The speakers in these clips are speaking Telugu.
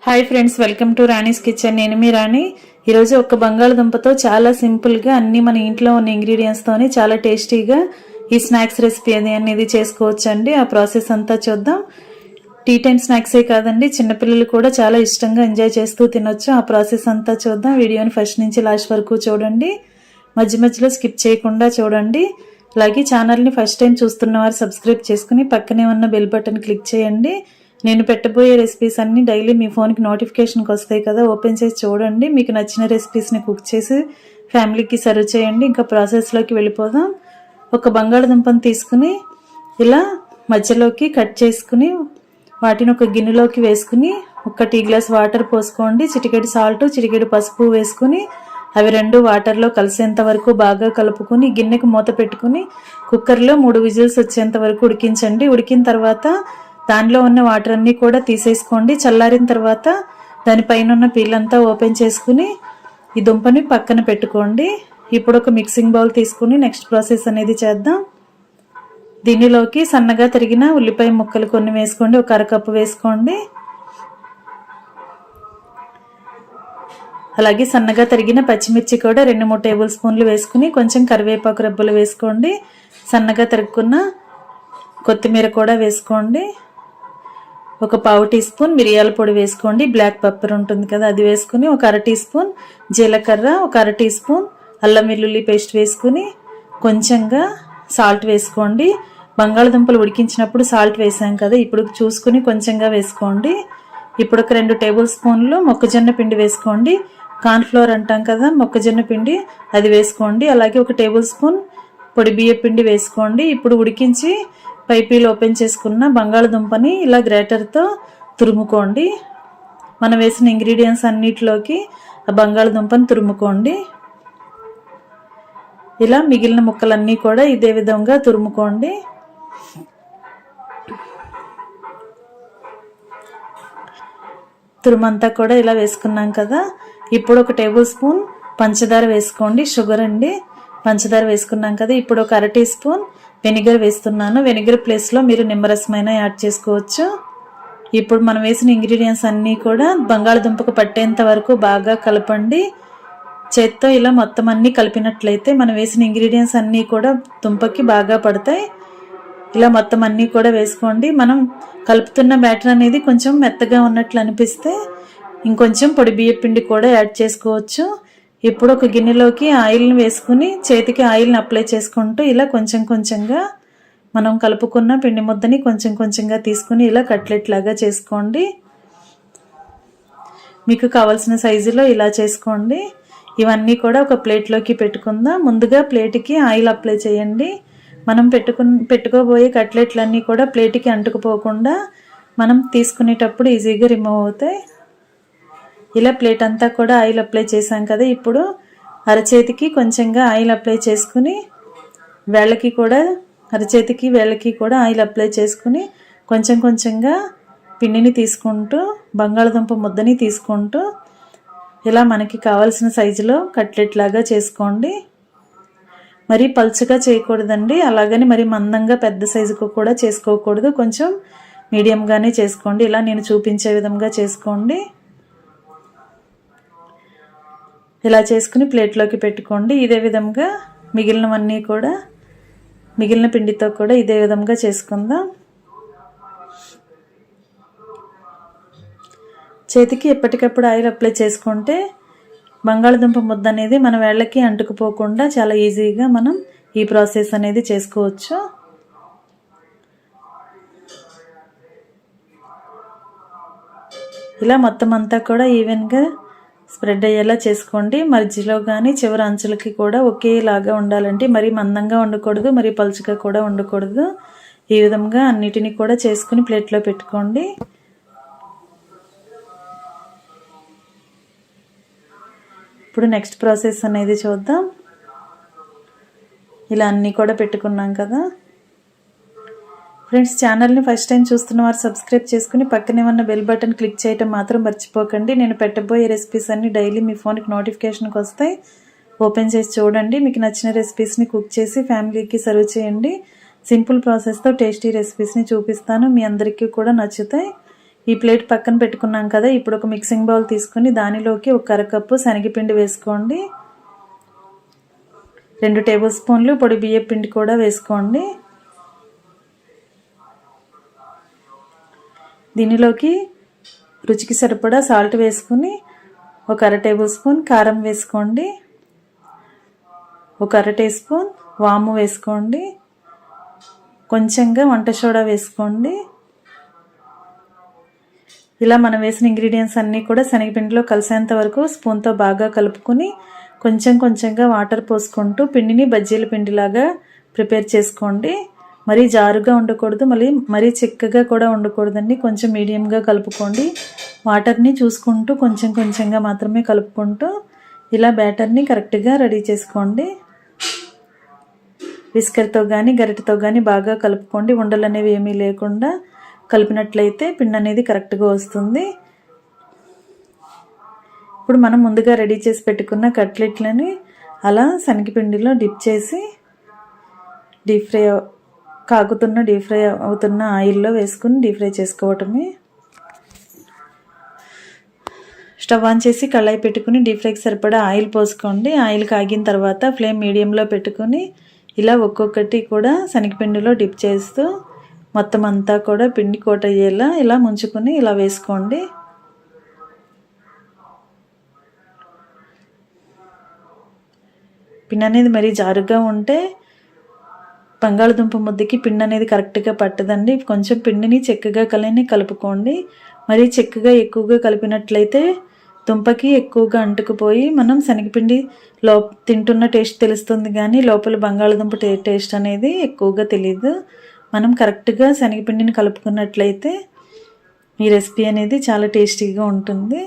Hi friends, welcome to Rani's kitchen. నేను మీ రాణి. ఈరోజు ఒక బంగాళదుంపతో చాలా సింపుల్గా అన్ని మన ఇంట్లో ఉన్న ఇంగ్రీడియంట్స్తోని చాలా టేస్టీగా ఈ స్నాక్స్ రెసిపీ అనేది చేసుకోవచ్చు అండి. ఆ ప్రాసెస్ అంతా చూద్దాం. టీ టైం స్నాక్సే కాదండి, చిన్నపిల్లలు కూడా చాలా ఇష్టంగా ఎంజాయ్ చేస్తూ తినొచ్చు. ఆ ప్రాసెస్ అంతా చూద్దాం. వీడియోని ఫస్ట్ నుంచి లాస్ట్ వరకు చూడండి, మధ్య మధ్యలో స్కిప్ చేయకుండా చూడండి. అలాగే ఛానల్ని ఫస్ట్ టైం చూస్తున్న వారు సబ్స్క్రైబ్ చేసుకుని పక్కనే ఉన్న బెల్ బటన్ క్లిక్ చేయండి. నేను పెట్టబోయే రెసిపీస్ అన్ని డైలీ మీ ఫోన్కి నోటిఫికేషన్కి వస్తాయి కదా, ఓపెన్ చేసి చూడండి. మీకు నచ్చిన రెసిపీస్ని కుక్ చేసి ఫ్యామిలీకి సర్వ్ చేయండి. ఇంకా ప్రాసెస్లోకి వెళ్ళిపోదాం. ఒక బంగాళదుంపను తీసుకుని ఇలా మధ్యలోకి కట్ చేసుకుని వాటిని ఒక గిన్నెలోకి వేసుకుని ఒక టీ గ్లాస్ వాటర్ పోసుకోండి. చిటికెడు సాల్ట్, చిటికెడు పసుపు వేసుకుని అవి రెండు వాటర్లో కలిసేంత వరకు బాగా కలుపుకొని గిన్నెకు మూత పెట్టుకుని కుక్కర్లో 3 విజిల్స్ వచ్చేంత వరకు ఉడికించండి. ఉడికిన తర్వాత దానిలో ఉన్న వాటర్ అన్నీ కూడా తీసేసుకోండి. చల్లారిన తర్వాత దానిపైన ఉన్న పీలంతా ఓపెన్ చేసుకుని ఈ దుంపని పక్కన పెట్టుకోండి. ఇప్పుడు ఒక మిక్సింగ్ బౌల్ తీసుకుని నెక్స్ట్ ప్రాసెస్ అనేది చేద్దాం. దీనిలోకి సన్నగా తరిగిన ఉల్లిపాయ ముక్కలు కొన్ని వేసుకోండి. ఒక అరకప్పు వేసుకోండి. అలాగే సన్నగా తరిగిన పచ్చిమిర్చి కూడా 2-3 టేబుల్ స్పూన్లు వేసుకుని కొంచెం కరివేపాకు రెబ్బలు వేసుకోండి. సన్నగా తరుగుకున్న కొత్తిమీర కూడా వేసుకోండి. ఒక పావు టీ స్పూన్ మిరియాల పొడి వేసుకోండి. బ్లాక్ పెప్పర్ ఉంటుంది కదా, అది వేసుకుని ఒక అర టీ స్పూన్ జీలకర్ర, ఒక అర టీ స్పూన్ అల్లం వెల్లుల్లి పేస్ట్ వేసుకుని కొంచెంగా సాల్ట్ వేసుకోండి. బంగాళదుంపలు ఉడికించినప్పుడు సాల్ట్ వేసాం కదా, ఇప్పుడు చూసుకుని కొంచెంగా వేసుకోండి. ఇప్పుడు ఒక 2 టేబుల్ స్పూన్లు మొక్కజొన్న పిండి వేసుకోండి. కార్న్ఫ్లోర్ అంటాం కదా, మొక్కజొన్న పిండి, అది వేసుకోండి. అలాగే ఒక టేబుల్ స్పూన్ పొడి బియ్య పిండి వేసుకోండి. ఇప్పుడు ఉడికించి పైపీలు ఓపెన్ చేసుకున్న బంగాళదుంపని ఇలా గ్రేటర్తో తురుముకోండి. మనం వేసిన ఇంగ్రీడియంట్స్ అన్నిటిలోకి ఆ బంగాళదుంపని తురుముకోండి. ఇలా మిగిలిన ముక్కలన్నీ కూడా ఇదే విధంగా తురుముకోండి. తురుమంతా కూడా ఇలా వేసుకున్నాం కదా, ఇప్పుడు ఒక టేబుల్ స్పూన్ పంచదార వేసుకోండి. షుగర్ అండి, పంచదార వేసుకున్నాం కదా. ఇప్పుడు ఒక అర టీ స్పూన్ వెనిగర్ వేస్తున్నాను. వెనిగర్ ప్లేస్లో మీరు నిమ్మరసమైనా యాడ్ చేసుకోవచ్చు. ఇప్పుడు మనం వేసిన ఇంగ్రీడియంట్స్ అన్నీ కూడా బంగాళదుంపకు పట్టేంత వరకు బాగా కలపండి. చేత్తో ఇలా మొత్తం అన్నీ కలిపినట్లయితే మనం వేసిన ఇంగ్రీడియంట్స్ అన్నీ కూడా దుంపకి బాగా పడతాయి. ఇలా మొత్తం అన్నీ కూడా వేసుకోండి. మనం కలుపుతున్న బ్యాటర్ అనేది కొంచెం మెత్తగా ఉన్నట్లు అనిపిస్తే ఇంకొంచెం పొడి బియ్య పిండి కూడా యాడ్ చేసుకోవచ్చు. ఇప్పుడు ఒక గిన్నెలోకి ఆయిల్ని వేసుకుని చేతికి ఆయిల్ని అప్లై చేసుకుంటూ ఇలా కొంచెం కొంచెంగా మనం కలుపుకున్న పిండి ముద్దని కొంచెం కొంచెంగా తీసుకుని ఇలా కట్లెట్ లాగా చేసుకోండి. మీకు కావాల్సిన సైజులో ఇలా చేసుకోండి. ఇవన్నీ కూడా ఒక ప్లేట్లోకి పెట్టుకుందాం. ముందుగా ప్లేట్కి ఆయిల్ అప్లై చేయండి. మనం పెట్టుకోబోయే కట్లెట్లన్నీ కూడా ప్లేట్కి అంటుకుపోకుండా మనం తీసుకునేటప్పుడు ఈజీగా రిమూవ్ అవుతాయి. ఇలా ప్లేట్ అంతా కూడా ఆయిల్ అప్లై చేసాం కదా, ఇప్పుడు అరచేతికి కొంచెంగా ఆయిల్ అప్లై చేసుకుని వేళ్ళకి కూడా అరచేతికి వేళ్ళకి కూడా ఆయిల్ అప్లై చేసుకుని కొంచెం కొంచెంగా పిండిని తీసుకుంటూ బంగాళదుంప ముద్దని తీసుకుంటూ ఇలా మనకి కావాల్సిన సైజులో కట్లెట్ లాగా చేసుకోండి. మరీ పల్చగా చేయకూడదండి, అలాగని మరి మందంగా పెద్ద సైజుకు కూడా చేసుకోకూడదు. కొంచెం మీడియంగానే చేసుకోండి. ఇలా నేను చూపించే విధంగా చేసుకోండి. ఇలా చేసుకుని ప్లేట్లోకి పెట్టుకోండి. ఇదే విధంగా మిగిలినవన్నీ కూడా మిగిలిన పిండితో కూడా ఇదే విధంగా చేసుకుందాం. చేతికి ఎప్పటికప్పుడు ఆయిల్ అప్లై చేసుకుంటే బంగాళదుంప ముద్ద అనేది మన వేళ్ళకి అంటుకుపోకుండా చాలా ఈజీగా మనం ఈ ప్రాసెస్ అనేది చేసుకోవచ్చు. ఇలా మొత్తం అంతా కూడా ఈవెన్గా స్ప్రెడ్ అయ్యేలా చేసుకోండి. మధ్యలో కానీ చివరి అంచులకి కూడా ఒకేలాగా ఉండాలంటే మరీ మందంగా ఉండకూడదు, మరీ పలుచగా కూడా ఉండకూడదు. ఈ విధంగా అన్నిటినీ కూడా చేసుకుని ప్లేట్లో పెట్టుకోండి. ఇప్పుడు నెక్స్ట్ ప్రాసెస్ అనేది చూద్దాం. ఇలా అన్నీ కూడా పెట్టుకున్నాం కదా ఫ్రెండ్స్. ఛానల్ని ఫస్ట్ టైం చూస్తున్న వారు సబ్స్క్రైబ్ చేసుకుని పక్కనే ఉన్న బెల్ బటన్ క్లిక్ చేయటం మాత్రం మర్చిపోకండి. నేను పెట్టబోయే రెసిపీస్ అన్ని డైలీ మీ ఫోన్కి నోటిఫికేషన్కి వస్తాయి. ఓపెన్ చేసి చూడండి. మీకు నచ్చిన రెసిపీస్ని కుక్ చేసి ఫ్యామిలీకి సర్వ్ చేయండి. సింపుల్ ప్రాసెస్తో టేస్టీ రెసిపీస్ని చూపిస్తాను, మీ అందరికీ కూడా నచ్చుతాయి. ఈ ప్లేట్ పక్కన పెట్టుకున్నాం కదా. ఇప్పుడు ఒక మిక్సింగ్ బౌల్ తీసుకుని దానిలోకి ఒక అరకప్పు శనగపిండి వేసుకోండి. 2 టేబుల్ స్పూన్లు పొడి బియ్యం పిండి కూడా వేసుకోండి. దీనిలోకి రుచికి సరిపడా సాల్ట్ వేసుకుని ఒక అర టేబుల్ స్పూన్ కారం వేసుకోండి. ఒక అర టీ స్పూన్ వాము వేసుకోండి. కొంచెంగా వంట సోడా వేసుకోండి. ఇలా మనం వేసిన ఇంగ్రీడియంట్స్ అన్నీ కూడా శనగపిండిలో కలిసేంత వరకు స్పూన్తో బాగా కలుపుకొని కొంచెంగా వాటర్ పోసుకుంటూ పిండిని బజ్జీల పిండిలాగా ప్రిపేర్ చేసుకోండి. మరీ జారుగా ఉండకూడదు, మరీ చిక్కగా కూడా ఉండకూడదండి. కొంచెం మీడియంగా కలుపుకోండి. వాటర్ని చూసుకుంటూ కొంచెంగా మాత్రమే కలుపుకుంటూ ఇలా బ్యాటర్ని కరెక్ట్గా రెడీ చేసుకోండి. విస్కర్తో కానీ గరిటెతో కానీ బాగా కలుపుకోండి. ఉండలు అనేవి ఏమీ లేకుండా కలిపినట్లయితే పిండి అనేది కరెక్ట్గా వస్తుంది. ఇప్పుడు మనం ముందుగా రెడీ చేసి పెట్టుకున్న కట్లెట్లని అలా శనగపిండిలో డిప్ చేసి డీప్ ఫ్రై అవుతున్న ఆయిల్లో వేసుకుని డీప్ ఫ్రై చేసుకోవటమే. స్టవ్ ఆన్ చేసి కళాయి పెట్టుకుని డీప్ ఫ్రైకి సరిపడా ఆయిల్ పోసుకోండి. ఆయిల్ కాగిన తర్వాత ఫ్లేమ్ మీడియంలో పెట్టుకుని ఇలా ఒక్కొక్కటి కూడా శనగపిండిలో డిప్ చేస్తూ మొత్తం అంతా కూడా పిండి కోట్ అయ్యేలా ఇలా ముంచుకొని ఇలా వేసుకోండి. పిండి అనేది మరీ జారుగా ఉంటే బంగాళదుంప ముద్దకి పిండి అనేది కరెక్ట్గా పట్టదండి. కొంచెం పిండిని చెక్కగా కలుపుకోండి. మరీ చెక్కగా ఎక్కువగా కలిపినట్లయితే దుంపకి ఎక్కువగా అంటుకుపోయి మనం శనగపిండి తింటున్న టేస్ట్ తెలుస్తుంది, కానీ లోపల బంగాళదుంప టేస్ట్ అనేది ఎక్కువగా తెలియదు. మనం కరెక్ట్గా శనగపిండిని కలుపుకున్నట్లయితే ఈ రెసిపీ అనేది చాలా టేస్టీగా ఉంటుంది.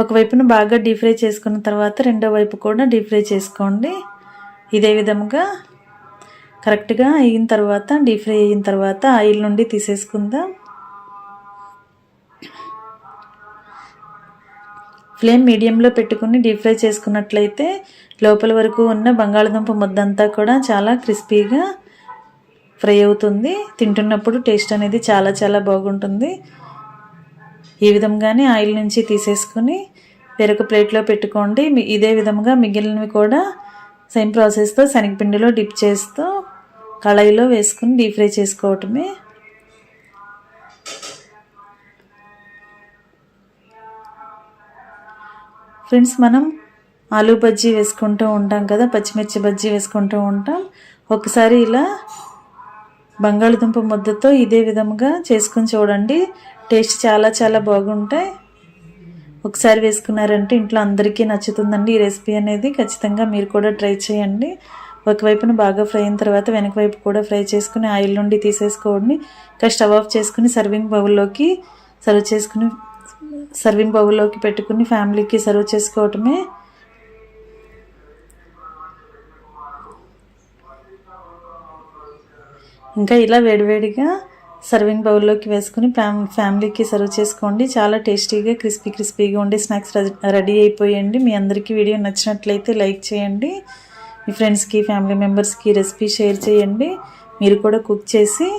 ఒకవైపున బాగా డీప్ ఫ్రై చేసుకున్న తర్వాత రెండో వైపు కూడా డీప్ ఫ్రై చేసుకోండి. ఇదే విధంగా కరెక్ట్గా అయిన తర్వాత డీప్ ఫ్రై అయిన తర్వాత ఆయిల్ నుండి తీసేసుకుందాం. ఫ్లేమ్ మీడియంలో పెట్టుకుని డీప్ ఫ్రై చేసుకున్నట్లయితే లోపల వరకు ఉన్న బంగాళదుంప ముద్దంతా కూడా చాలా క్రిస్పీగా ఫ్రై అవుతుంది. తింటున్నప్పుడు టేస్ట్ అనేది చాలా బాగుంటుంది. ఈ విధంగానే ఆయిల్ నుంచి తీసేసుకుని వేరొక ప్లేట్లో పెట్టుకోండి. ఇదే విధంగా మిగిలినవి కూడా సేమ్ ప్రాసెస్తో శనగపిండిలో డిప్ చేస్తూ కళాయిలో వేసుకుని డీప్ ఫ్రై చేసుకోవటమే. ఫ్రెండ్స్, మనం ఆలూ బజ్జీ వేసుకుంటూ ఉంటాం కదా, పచ్చిమిర్చి బజ్జీ వేసుకుంటూ ఉంటాం. ఒకసారి ఇలా బంగాళదుంప ముద్దతో ఇదే విధంగా చేసుకుని చూడండి. టేస్ట్ చాలా బాగుంటాయి. ఒకసారి వేసుకున్నారంటే ఇంట్లో అందరికీ నచ్చుతుందండి. ఈ రెసిపీ అనేది ఖచ్చితంగా మీరు కూడా ట్రై చేయండి. ఒకవైపున బాగా ఫ్రై అయిన తర్వాత వెనక వైపు కూడా ఫ్రై చేసుకుని ఆయిల్ నుండి తీసేసుకోండి. ఇంకా స్టవ్ ఆఫ్ చేసుకుని సర్వింగ్ బౌల్లోకి పెట్టుకుని ఫ్యామిలీకి సర్వ్ చేసుకోవటమే. ఇంకా ఇలా వేడివేడిగా సర్వింగ్ బౌల్లోకి వేసుకుని ఫ్యామిలీకి సర్వ్ చేసుకోండి. చాలా టేస్టీగా క్రిస్పీగా ఉండే స్నాక్స్ రెడీ అయిపోయండి. మీ అందరికీ వీడియో నచ్చినట్లయితే లైక్ చేయండి. మీ ఫ్రెండ్స్కి ఫ్యామిలీ మెంబర్స్కి రెసిపీ షేర్ చేయండి. మీరు కూడా కుక్ చేసి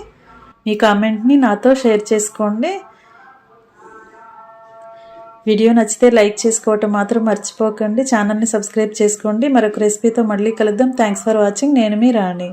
మీ కామెంట్ని నాతో షేర్ చేసుకోండి. వీడియో నచ్చితే లైక్ చేసుకోవటం మాత్రం మర్చిపోకండి. ఛానల్ని సబ్స్క్రైబ్ చేసుకోండి. మరొక రెసిపీతో మళ్ళీ కలుద్దాం. Thanks for watching. నేను మీ రాణి.